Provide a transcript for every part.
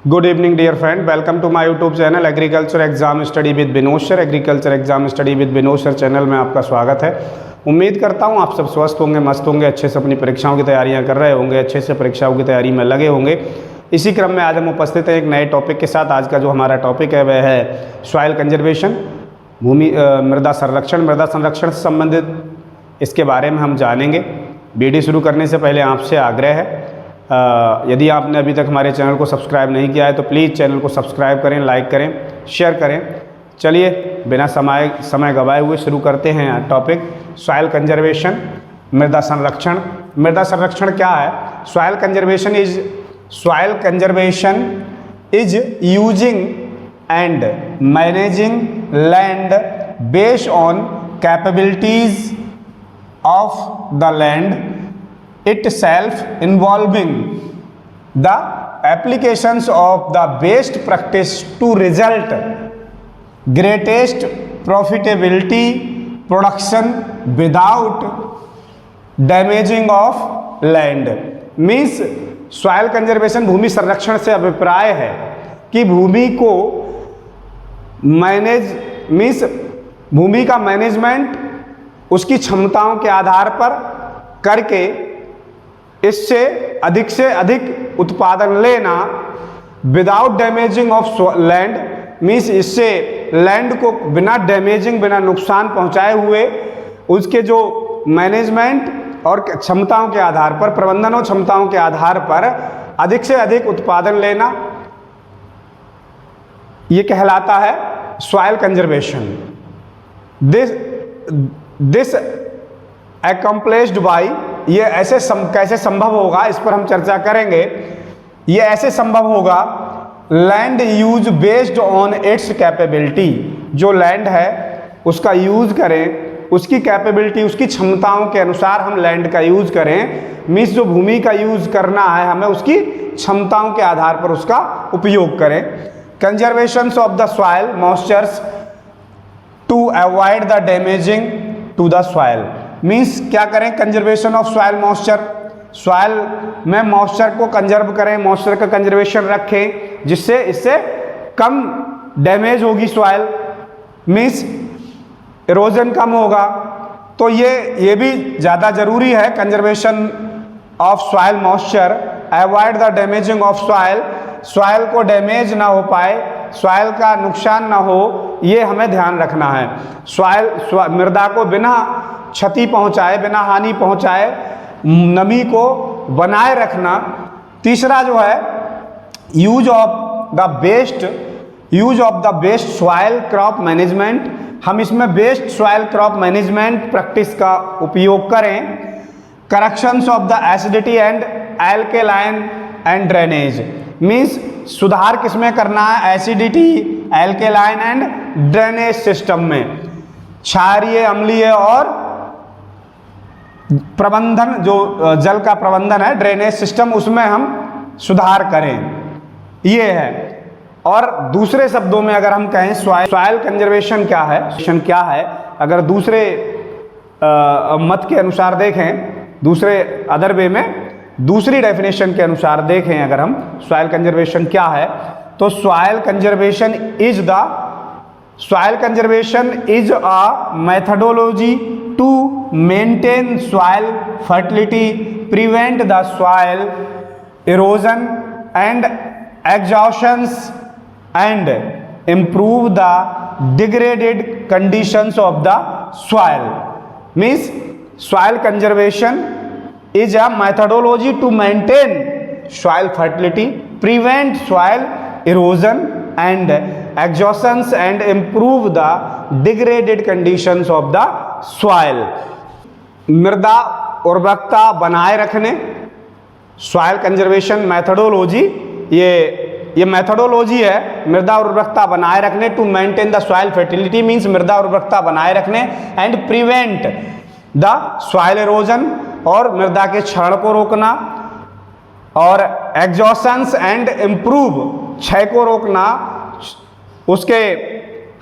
Good evening dear friend, welcome to my YouTube channel agriculture exam study with Vinod sir. Agriculture exam study with Vinod sir channel में आपका स्वागत है। उम्मीद करता हूँ आप सब स्वस्थ होंगे, मस्त होंगे, अच्छे से अपनी परीक्षाओं की तैयारियां कर रहे होंगे, अच्छे से परीक्षाओं की तैयारी में लगे होंगे। इसी क्रम में आज हम उपस्थित हैं एक नए टॉपिक के साथ। आज का जो हमारा टॉपिक है वह है सॉइल कंजर्वेशन, मृदा संरक्षण से संबंधित इसके बारे में हम जानेंगे। वीडियो शुरू करने से पहले आपसे आग्रह है, यदि आपने अभी तक हमारे चैनल को सब्सक्राइब नहीं किया है तो प्लीज़ चैनल को सब्सक्राइब करें, लाइक करें, शेयर करें। चलिए बिना समय गवाए हुए शुरू करते हैं टॉपिक सॉइल कंजर्वेशन, मृदा संरक्षण। मृदा संरक्षण क्या है? Soil conservation is using and managing land based on capabilities of the land itself, involving the applications of the best practice to result greatest profitability production without damaging of land। Means soil conservation भूमि संरक्षण से अभिप्राय है कि भूमि को भूमि का management उसकी क्षमताओं के आधार पर करके इससे अधिक उत्पादन लेना without damaging of land. Means इससे लैंड को बिना डैमेजिंग, बिना नुकसान पहुंचाए हुए उसके जो मैनेजमेंट और क्षमताओं के आधार पर, प्रबंधन और क्षमताओं के आधार पर अधिक से अधिक उत्पादन लेना, ये कहलाता है soil conservation. This accomplished by, ये ऐसे कैसे संभव होगा, इस पर हम चर्चा करेंगे। ये ऐसे संभव होगा land use based on it's capability. जो लैंड है उसका यूज करें, उसकी कैपेबिलिटी, उसकी क्षमताओं के अनुसार हम लैंड का यूज करें। मीन्स जो भूमि का यूज करना है हमें उसकी क्षमताओं के आधार पर उसका उपयोग करें। Conservation of the soil moistures to avoid the damaging to the soil. Means क्या करें? Conservation of soil moisture, soil में मॉइस्चर को कंजर्व करें, मॉइस्चर का कंजर्वेशन रखें जिससे इससे कम डैमेज होगी सॉइल। मीन्स इरोजन कम होगा। तो ये भी ज़्यादा ज़रूरी है। Conservation of soil moisture, avoid the damaging of soil, soil को डैमेज ना हो पाए, सॉइल का नुकसान ना हो, ये हमें ध्यान रखना है। मृदा को बिना क्षति पहुंचाए, बिना हानि पहुंचाए नमी को बनाए रखना। तीसरा जो है use of the best soil crop management. हम इसमें best soil crop management practice का उपयोग करें। Corrections of the acidity and alkaline and drainage. Means सुधार किसमें करना है? Acidity, alkaline and drainage system में। क्षारीय, अम्लीय और प्रबंधन, जो जल का प्रबंधन है, ड्रेनेज सिस्टम, उसमें हम सुधार करें, ये है। और दूसरे शब्दों में अगर हम कहें सॉइल कंजर्वेशन क्या है, अगर दूसरे मत के अनुसार देखें, दूसरे अदर वे में दूसरी डेफिनेशन के अनुसार देखें, अगर हम सॉइल कंजर्वेशन क्या है, तो soil conservation is a methodology to maintain soil fertility, prevent the soil erosion and exhaustions and improve the degraded conditions of the soil। Means soil conservation is a methodology to maintain soil fertility, prevent soil erosion and exhaustions and improve the degraded conditions of the soil। मृदा उर्वरकता बनाए रखने, soil conservation methodology, ये methodology है मृदा उर्वरकता बनाए रखने। To maintain the soil fertility means मृदा उर्वरकता बनाए रखने, and prevent the soil erosion, और मृदा के क्षरण को रोकना, और एग्जॉशंस एंड इम्प्रूव, क्षय को रोकना, उसके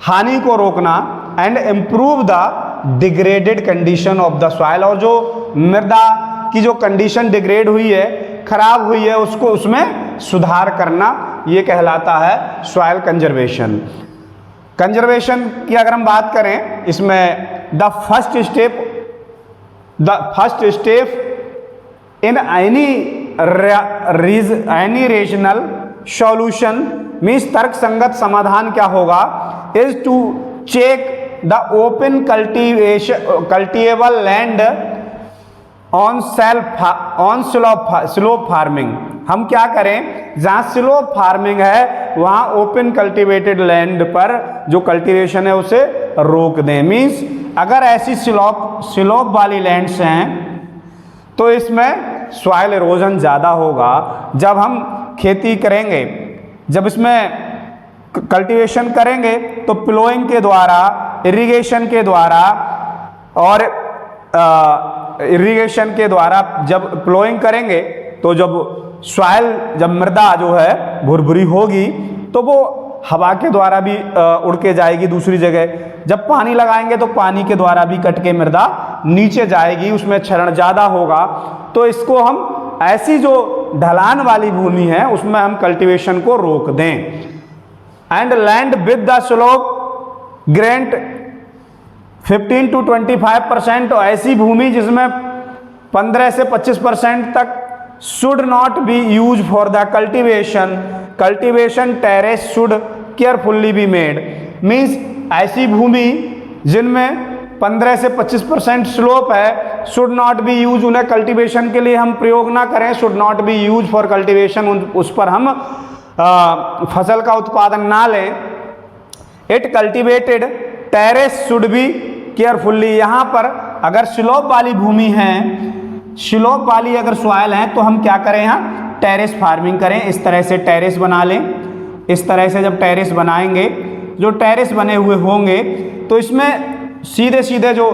हानि को रोकना, and improve the degraded condition of the soil. और जो मृदा की जो कंडीशन डिग्रेड हुई है, खराब हुई है, उसको उसमें सुधार करना, ये कहलाता है सॉइल कंजर्वेशन। कंजर्वेशन की अगर हम बात करें, इसमें the first step in any rational solution means तर्क संगत समाधान क्या होगा, is to check the open cultivable land on slope farming. हम क्या करें, जहाँ स्लोप फार्मिंग है वहाँ ओपन कल्टिवेटेड लैंड पर जो कल्टीवेशन है उसे रोक दें। मीन्स अगर ऐसी स्लोप वाली लैंड्स हैं तो इसमें सॉइल इरोजन ज़्यादा होगा। जब हम खेती करेंगे, जब इसमें कल्टीवेशन करेंगे तो प्लोइंग के द्वारा, इरिगेशन के द्वारा और इरिगेशन के द्वारा जब प्लोइंग करेंगे तो जब सॉइल, जब मृदा जो है भुरभुरी होगी तो वो हवा के द्वारा भी उड़ के जाएगी दूसरी जगह। जब पानी लगाएंगे तो पानी के द्वारा भी कट के मृदा नीचे जाएगी, उसमें क्षरण ज़्यादा होगा। तो इसको हम ऐसी जो ढलान वाली भूमि है उसमें हम कल्टीवेशन को रोक दें। And land with the slope grant 15 to 25%, ऐसी भूमि जिसमें 15 से 25% तक should not be use for the cultivation terrace should carefully be made. Means ऐसी भूमि जिनमें 15 से 25% स्लोप है, शुड नॉट बी यूज, उन्हें कल्टीवेशन के लिए हम प्रयोग ना करें, should not be use for cultivation, उस पर हम फसल का उत्पादन ना लें। It cultivated terrace should be carefully, यहाँ पर अगर स्लोप वाली भूमि है, स्लोप वाली अगर सॉइल है तो हम क्या करें, यहाँ टेरेस फार्मिंग करें। इस तरह से टेरेस बना लें। इस तरह से जब टेरेस बनाएंगे, जो टेरेस बने हुए होंगे तो इसमें सीधे सीधे जो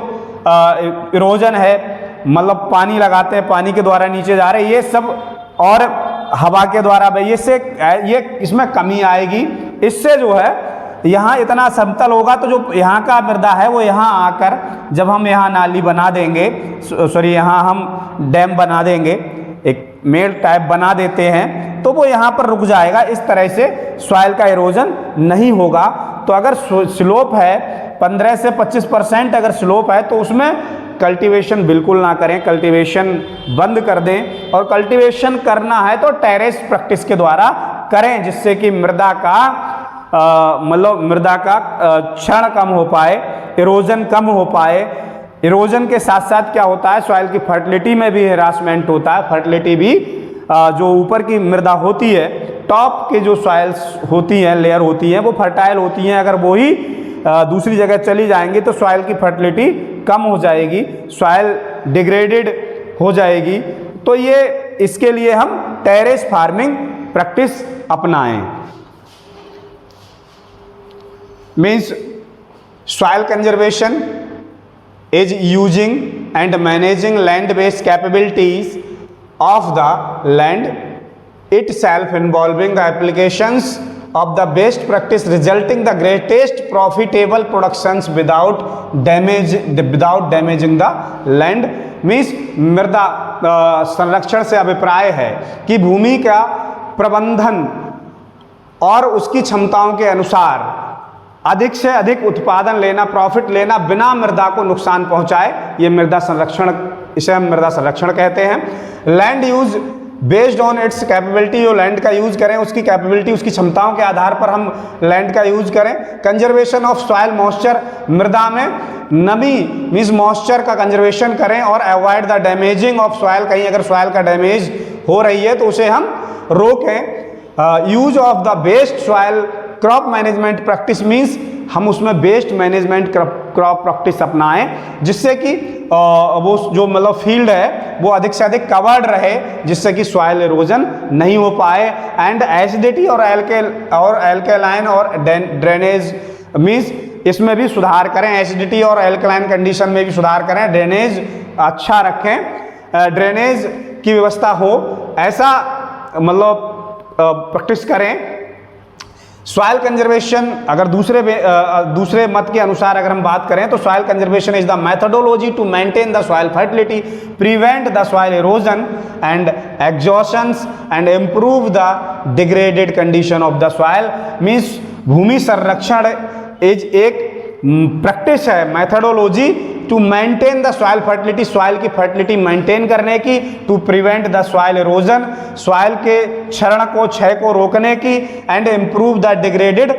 इरोजन है, मतलब पानी लगाते हैं, पानी के द्वारा नीचे जा रहे, ये सब और हवा के द्वारा ये इसमें कमी आएगी। इससे जो है यहाँ इतना समतल होगा तो जो यहाँ का मृदा है वो यहाँ आकर, जब हम यहाँ नाली बना देंगे, सॉरी यहाँ हम डैम बना देंगे, एक मेल टाइप बना देते हैं तो वो यहाँ पर रुक जाएगा। इस तरह से सॉइल का इरोजन नहीं होगा। तो अगर स्लोप है 15 से 25% अगर स्लोप है तो उसमें कल्टीवेशन बिल्कुल ना करें, कल्टीवेशन बंद कर दें। और कल्टीवेशन करना है तो टेरेस प्रैक्टिस के द्वारा करें, जिससे कि मृदा का मतलब मृदा का क्षरण कम हो पाए, इरोजन कम हो पाए। इरोजन के साथ साथ क्या होता है, सॉइल की फर्टिलिटी में भी हेरासमेंट होता है। फर्टिलिटी भी जो ऊपर की मृदा होती है, टॉप के जो सॉइल्स होती हैं, लेयर होती हैं, वो फर्टाइल होती हैं। अगर वो ही दूसरी जगह चली जाएंगी तो सॉइल की फर्टिलिटी कम हो जाएगी, सॉइल डिग्रेडेड हो जाएगी। तो ये इसके लिए हम टेरेस फार्मिंग प्रैक्टिस अपनाएं। Means soil conservation is using and managing land-based capabilities of the land itself, involving the applications of the best practice resulting the greatest profitable productions without damaging the land। Means मृदा संरक्षण से अभिप्राय है कि भूमि का प्रबंधन और उसकी क्षमताओं के अनुसार अधिक से अधिक उत्पादन लेना, प्रॉफिट लेना बिना मृदा को नुकसान पहुंचाए, ये मृदा संरक्षण, इसे हम मृदा संरक्षण कहते हैं। Land use based on it's capability, जो लैंड का यूज करें उसकी कैपेबिलिटी, उसकी क्षमताओं के आधार पर हम लैंड का यूज करें। कंजर्वेशन ऑफ सॉइल मॉइस्चर, मृदा में नमी मीन्स मॉइस्चर का कंजर्वेशन करें और avoid the damaging of soil, कहीं अगर सॉइल का डैमेज हो रही है तो उसे हम रोकें। Use of the best soil crop management practice means हम उसमें बेस्ट मैनेजमेंट क्रॉप प्रैक्टिस अपनाएं, जिससे कि वो जो मतलब फील्ड है वो अधिक से अधिक कवर्ड रहे, जिससे कि सॉइल इरोजन नहीं हो पाए। एंड एसिडिटी और एल्केलाइन और ड्रेनेज मीन्स इसमें भी सुधार करें, एसिडिटी और एल्केलाइन कंडीशन में भी सुधार करें, ड्रेनेज अच्छा रखें, ड्रेनेज की व्यवस्था हो, ऐसा मतलब प्रैक्टिस करें। सॉइल कंजर्वेशन अगर दूसरे मत के अनुसार अगर हम बात करें तो soil conservation is the methodology to maintain the soil fertility, prevent the soil erosion and exhaustions and improve the degraded condition of the soil. Means भूमि संरक्षण इज एक प्रैक्टिस है, methodology to maintain the soil fertility, soil की fertility maintain करने की, to prevent the soil erosion, soil के क्षरण को क्षय को रोकने की, and improve the degraded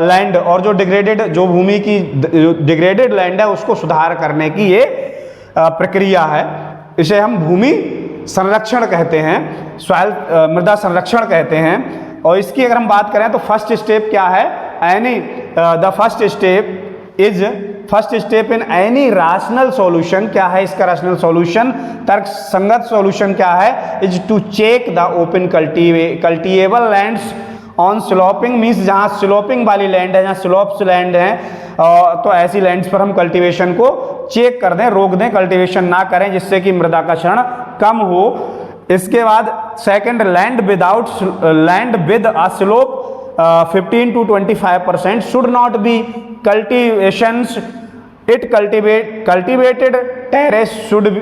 land, और जो डिग्रेडेड जो भूमि की डिग्रेडेड लैंड है उसको सुधार करने की ये प्रक्रिया है। इसे हम भूमि संरक्षण कहते हैं, सॉइल मृदा संरक्षण कहते हैं। और इसकी अगर हम बात करें तो फर्स्ट स्टेप क्या है, the first step in any rational solution, क्या है इसका रैशनल सॉल्यूशन, तर्क संगत सॉल्यूशन क्या है, is to check the open cultivable lands on sloping, means जहाँ स्लोपिंग वाली लैंड है, जहाँ स्लोप्स लैंड है, तो ऐसी लैंड्स पर हम कल्टीवेशन को चेक कर दें, रोक दें, कल्टीवेशन ना करें, जिससे कि मृदा का क्षरण कम हो। इसके बाद second, land with a slope 15 to 25% should not be cultivations, it cultivated terrace should be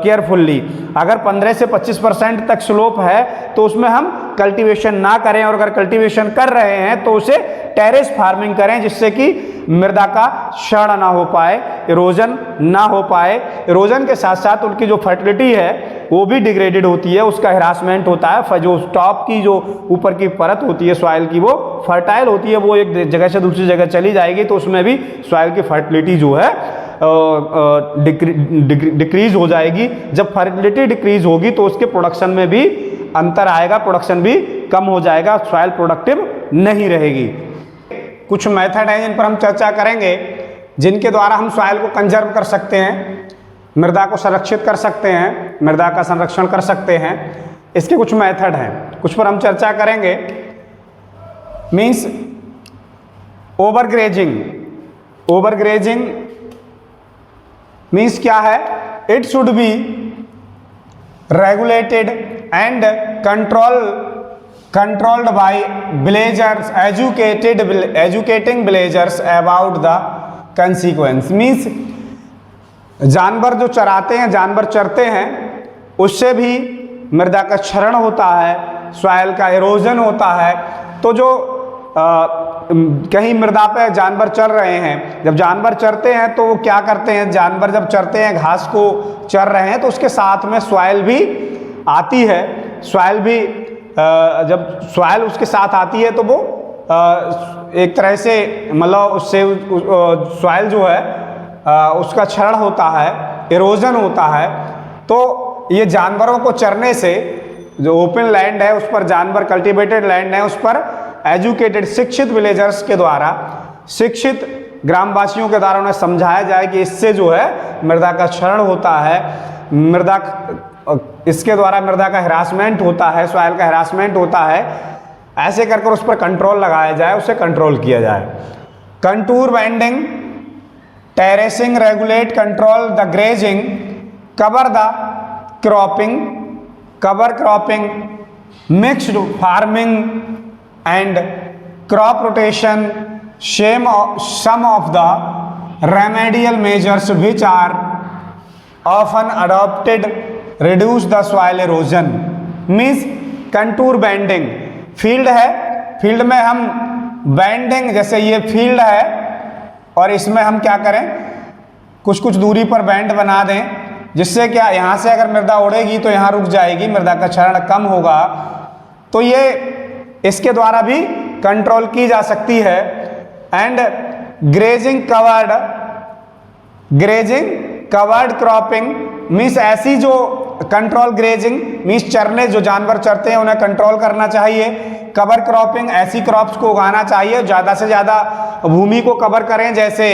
carefully। अगर 15 से 25% तक स्लोप है तो उसमें हम कल्टीवेशन ना करें, और अगर कल्टीवेशन कर रहे हैं तो उसे टेरेस फार्मिंग करें, जिससे कि मृदा का क्षरण ना हो पाए, इरोजन ना हो पाए। इरोजन के साथ साथ उनकी जो फर्टिलिटी है वो भी डिग्रेडेड होती है, उसका हिरासमेंट होता है, जो टॉप की जो ऊपर की परत होती है सॉइल की वो फर्टाइल होती है, वो एक जगह से दूसरी जगह चली जाएगी, तो उसमें भी सॉइल की फर्टिलिटी जो है डिक्रीज हो जाएगी। जब फर्टिलिटी डिक्रीज होगी तो उसके प्रोडक्शन में भी अंतर आएगा, प्रोडक्शन भी कम हो जाएगा, सॉइल प्रोडक्टिव नहीं रहेगी। कुछ मेथड हैं जिन पर हम चर्चा करेंगे, जिनके द्वारा हम सॉइल को कंजर्व कर सकते हैं, मृदा को संरक्षित कर सकते हैं, मृदा का संरक्षण कर सकते हैं। इसके कुछ मेथड हैं, कुछ पर हम चर्चा करेंगे। मीन्स ओवरग्रेजिंग मीन्स क्या है, it should be regulated and controlled by villagers, educating villagers about the consequence। Means जानवर जो चराते हैं, जानवर चरते हैं, उससे भी मृदा का क्षरण होता है, सॉइल का इरोजन होता है। तो जो कहीं मृदा पे जानवर चर रहे हैं, जब जानवर चरते हैं तो वो क्या करते हैं, जानवर जब चरते हैं, घास को चर रहे हैं, तो उसके साथ में सॉइल भी आती है। सॉइल भी जब सॉइल उसके साथ आती है तो वो एक तरह से मतलब उससे सॉइल जो है उसका क्षरण होता है, इरोजन होता है। तो ये जानवरों को चरने से, जो ओपन लैंड है उस पर जानवर, कल्टीवेटेड लैंड है उस पर एजुकेटेड, शिक्षित विलेजर्स के द्वारा, शिक्षित ग्रामवासियों के द्वारा उन्हें समझाया जाए कि इससे जो है मृदा का क्षरण होता है, इसके द्वारा मृदा का हिरासमेंट होता है, सॉइल का हिरासमेंट होता है। ऐसे कर उस पर कंट्रोल लगाया जाए, उसे कंट्रोल किया जाए। Contour bending, terracing, regulate, control the grazing, cover cropping, mixed farming and crop rotation, some of the remedial measures which are often adopted reduce the soil erosion। Means contour bending, field है, field में हम bending, जैसे ये field है और इसमें हम क्या करें, कुछ कुछ दूरी पर बैंड बना दें, जिससे क्या, यहाँ से अगर मृदा उड़ेगी तो यहाँ रुक जाएगी, मृदा का क्षरण कम होगा। तो ये इसके द्वारा भी कंट्रोल की जा सकती है। And grazing covered cropping means ऐसी जो कंट्रोल, ग्रेजिंग मीन्स चरने, जो जानवर चरते हैं उन्हें कंट्रोल करना चाहिए। कवर क्रॉपिंग, ऐसी क्रॉप्स को उगाना चाहिए ज़्यादा से ज़्यादा भूमि को कवर करें। जैसे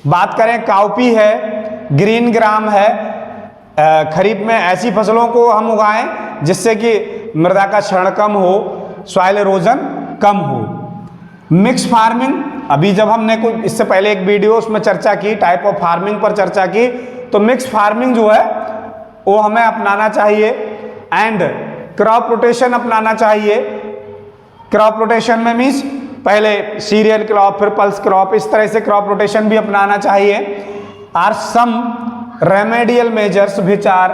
बात करें काउपी है, ग्रीन ग्राम है, खरीफ में ऐसी फसलों को हम उगाएं जिससे कि मृदा का क्षरण कम हो, सॉइल इरोजन कम हो। मिक्स फार्मिंग, अभी जब हमने कुछ इससे पहले एक वीडियो उसमें चर्चा की, टाइप ऑफ फार्मिंग पर चर्चा की, तो मिक्स फार्मिंग जो है वो हमें अपनाना चाहिए। एंड क्रॉप रोटेशन अपनाना चाहिए। क्रॉप रोटेशन में मीन्स पहले सीरियल क्रॉप फिर पल्स क्रॉप, इस तरह से क्रॉप रोटेशन भी अपनाना चाहिए। Are some remedial measures which are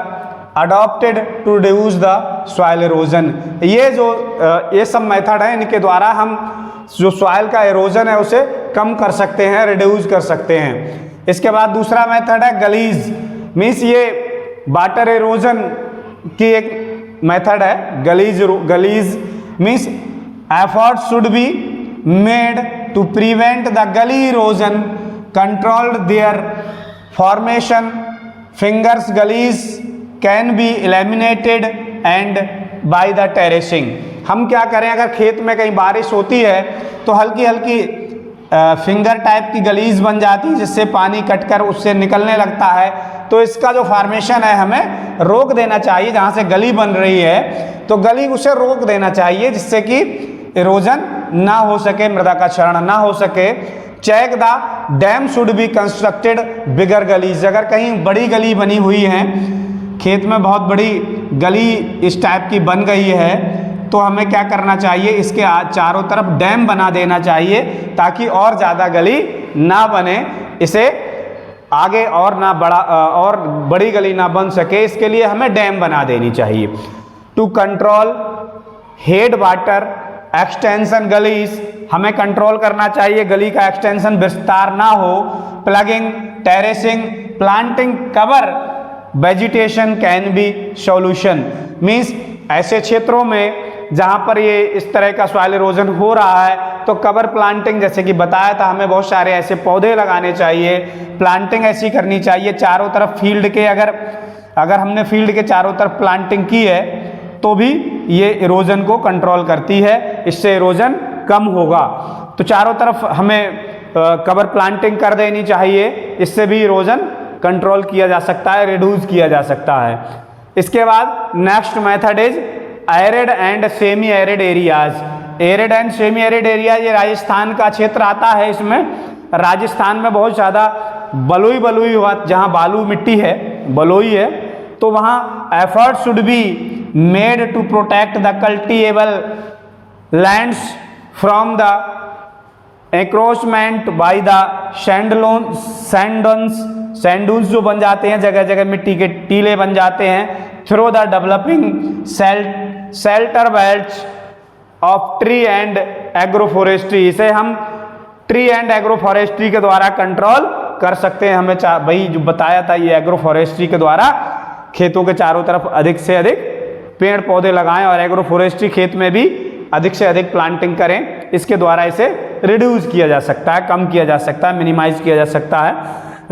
adopted to reduce the soil erosion. ये सब मेथड है, इनके द्वारा हम जो सॉइल का एरोजन है उसे कम कर सकते हैं, रिड्यूस कर सकते हैं। इसके बाद दूसरा मेथड है गलीज, मीन्स ये वाटर एरोजन की एक मेथड है। Gullies means effort should be made to prevent the gully erosion, controlled their formation, fingers gullies can be eliminated and by the terracing. हम क्या करें, अगर खेत में कहीं बारिश होती है तो हल्की हल्की फिंगर टाइप की गलीज बन जाती है, जिससे पानी कटकर उससे निकलने लगता है। तो इसका जो फॉर्मेशन है हमें रोक देना चाहिए। जहाँ से गली बन रही है तो गली उसे रोक देना चाहिए, जिससे कि इरोजन ना हो सके, मृदा का क्षरण ना हो सके। Check the dam should be constructed bigger gullies. अगर कहीं बड़ी गली बनी हुई है, खेत में बहुत बड़ी गली इस टाइप की बन गई है, तो हमें क्या करना चाहिए, इसके चारों तरफ डैम बना देना चाहिए ताकि और ज़्यादा गली ना बने, इसे आगे और बड़ी गली ना बन सके। इसके लिए हमें डैम बना देनी चाहिए। To control head water extension gullies, हमें कंट्रोल करना चाहिए गली का एक्सटेंशन विस्तार ना हो। Plugging, terracing, planting cover vegetation can be solution. Means ऐसे क्षेत्रों में जहाँ पर ये इस तरह का सॉइल इरोजन हो रहा है तो कवर प्लांटिंग, जैसे कि बताया था, हमें बहुत सारे ऐसे पौधे लगाने चाहिए। प्लांटिंग ऐसी करनी चाहिए चारों तरफ फील्ड के, अगर हमने फील्ड के चारों तरफ प्लांटिंग की है तो भी ये इरोजन को कंट्रोल करती है, इससे इरोजन कम होगा। तो चारों तरफ हमें कवर प्लांटिंग कर देनी चाहिए, इससे भी इरोजन कंट्रोल किया जा सकता है, रिड्यूस किया जा सकता है। इसके बाद next method is arid and semi arid areas. Arid and semi arid area, ये राजस्थान का क्षेत्र आता है। इसमें राजस्थान में बहुत ज़्यादा बलुई हुआ, जहाँ बालू मिट्टी है, बलुई है, तो वहाँ effort should be made to protect the cultivable lands from the encroachment by the sand dunes जो बन जाते हैं, जगह जगह मिट्टी के टीले बन जाते हैं। Through the developing shelter belts of tree and agroforestry, इसे हम ट्री एंड एग्रोफॉरेस्ट्री के द्वारा कंट्रोल कर सकते हैं। हमें वही जो बताया था, ये एग्रोफॉरेस्ट्री के द्वारा खेतों के चारों तरफ अधिक से अधिक पेड़ पौधे लगाएं और एग्रोफॉरेस्ट्री खेत में भी अधिक से अधिक प्लांटिंग करें। इसके द्वारा इसे रिड्यूस किया जा सकता है, कम किया जा सकता है, मिनिमाइज किया जा सकता है।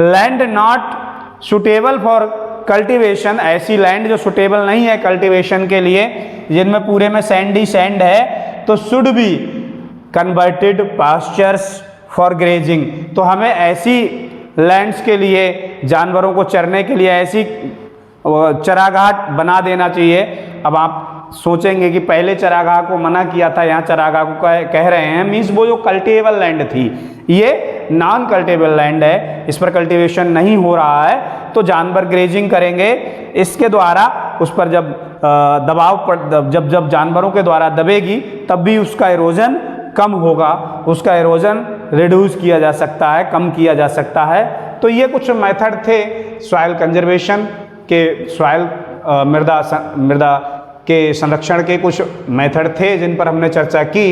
Land not suitable for cultivation, ऐसी लैंड जो सुटेबल नहीं है कल्टीवेशन के लिए, जिनमें पूरे में सैंडी सैंड है, तो should be converted pastures for grazing. तो हमें ऐसी लैंड्स के लिए, जानवरों को चरने के लिए ऐसी चरागाह बना देना चाहिए। अब आप सोचेंगे कि पहले चरागाह को मना किया था, यहाँ चरागाह को कह रहे हैं, मीन्स वो जो कल्टिवेबल लैंड थी, ये नॉन कल्टिवेबल लैंड है, इस पर कल्टीवेशन नहीं हो रहा है, तो जानवर ग्रेजिंग करेंगे। इसके द्वारा उस पर जब जब जानवरों के द्वारा दबेगी तब भी उसका इरोजन कम होगा, उसका इरोजन रिड्यूस किया जा सकता है, कम किया जा सकता है। तो ये कुछ मेथड थे सॉइल कंजर्वेशन के, सॉइल मृदा के संरक्षण के कुछ मेथड थे जिन पर हमने चर्चा की।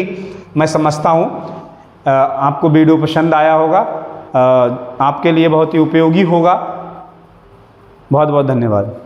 मैं समझता हूँ आपको वीडियो पसंद आया होगा, आपके लिए बहुत ही उपयोगी होगा। बहुत बहुत धन्यवाद।